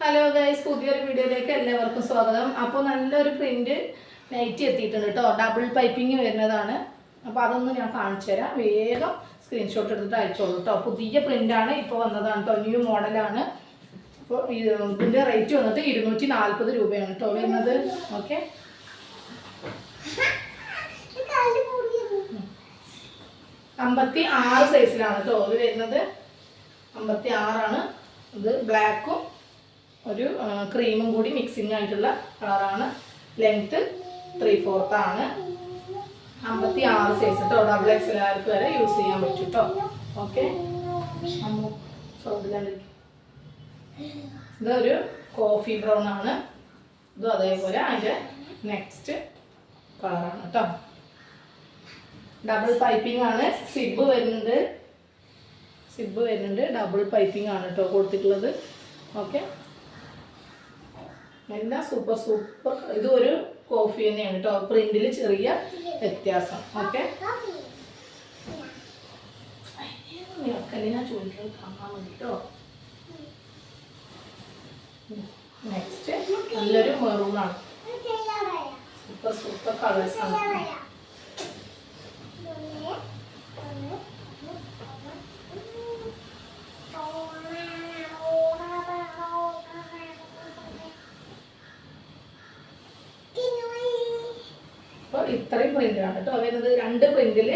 Hello guys, പുതിയൊരു വീഡിയോയിലേക്ക് എല്ലാവർക്കും സ്വാഗതം. അപ്പോൾ നല്ലൊരു പ്രിന്റ് നൈറ്റി എത്തിയിട്ടുണ്ട് കേട്ടോ. ഡബിൾ പൈപ്പിംഗ് വരുന്നതാണ്. അപ്പോൾ അതൊന്ന് ഞാൻ കാണിച്ചു തരാം. വേഗം സ്ക്രീൻഷോട്ട് എടുത്തിട്ട് അയച്ചോളൂ കേട്ടോ. പുതിയ പ്രിൻ്റാണ് ഇപ്പോൾ വന്നതാണ് കേട്ടോ. ന്യൂ മോഡലാണ്. അപ്പോൾ ഇതിൻ്റെ റേറ്റ് വന്നിട്ട് 240 രൂപയാണ് കേട്ടോ വരുന്നത്. ഓക്കെ, 56 സൈസിലാണ് കേട്ടോ ഇത് വരുന്നത്. 56 ഇത്. ബ്ലാക്കും ഒരു ക്രീമും കൂടി മിക്സിങ് ആയിട്ടുള്ള കളറാണ്. ലെങ്ത്ത് 3/4 ആണ്. 56 സൈസ് കേട്ടോ. ഡബിൾ XL വരെ യൂസ് ചെയ്യാൻ പറ്റും കേട്ടോ. ഓക്കെ, ഇതൊരു കോഫി ബ്രൗൺ ആണ്. ഇതും അതേപോലെ അതിൻ്റെ നെക്സ്റ്റ് കളറാണ് കേട്ടോ. ഡബിൾ പൈപ്പിംഗ് ആണ്. സിബ് വരുന്നുണ്ട്. ഡബിൾ പൈപ്പിംഗ് ആണ് കേട്ടോ കൊടുത്തിട്ടുള്ളത്. ഓക്കെ, എല്ലാം സൂപ്പർ. ഇത് ഒരു കോഫി തന്നെയാണ് കേട്ടോ. പ്രിന്റിൽ ചെറിയ വ്യത്യാസം. ഓക്കെ, ഞാൻ ചോദിക്കുന്നത് കാണാൻ മതി കേട്ടോ. നെക്സ്റ്റ് നല്ലൊരു മെറൂണാണ്. സൂപ്പർ കളേഴ്സാണ്. അപ്പോൾ ഇത്രയും പ്രിൻ്റാണ് കേട്ടോ വരുന്നത്. 2 പ്രിന്റിൽ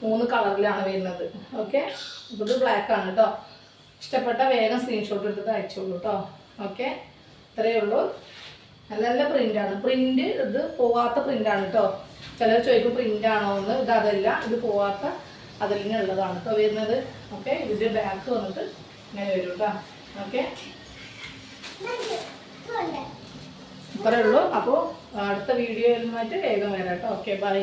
3 കളറിലാണ് വരുന്നത്. ഓക്കെ, ഇത് ബ്ലാക്ക് ആണ് കേട്ടോ. ഇഷ്ടപ്പെട്ട വേഗം സ്ക്രീൻഷോട്ട് എടുത്തിട്ട് അയച്ചോളൂ കേട്ടോ. ഓക്കെ, ഇത്രയേ ഉള്ളൂ. നല്ല പ്രിൻ്റാണ്. പ്രിൻ്റ് ഇത് പോവാത്ത പ്രിൻ്റാണ് കേട്ടോ. ചിലർ ചോദിക്കും പ്രിൻ്റാണോ എന്ന്. ഇത് അതല്ല, ഇത് പോവാത്ത അതിൽ നിന്നുള്ളതാണ് കേട്ടോ വരുന്നത്. ഓക്കെ, ഇതിൻ്റെ ബാക്ക് വന്നിട്ട് ഇങ്ങനെ വരും കേട്ടോ. ഓക്കെ, ഇത്രയേ ഉള്ളൂ. അപ്പോൾ അടുത്ത വീഡിയോയിലുമായിട്ട് വേഗം വരാം കേട്ടോ. Okay, by.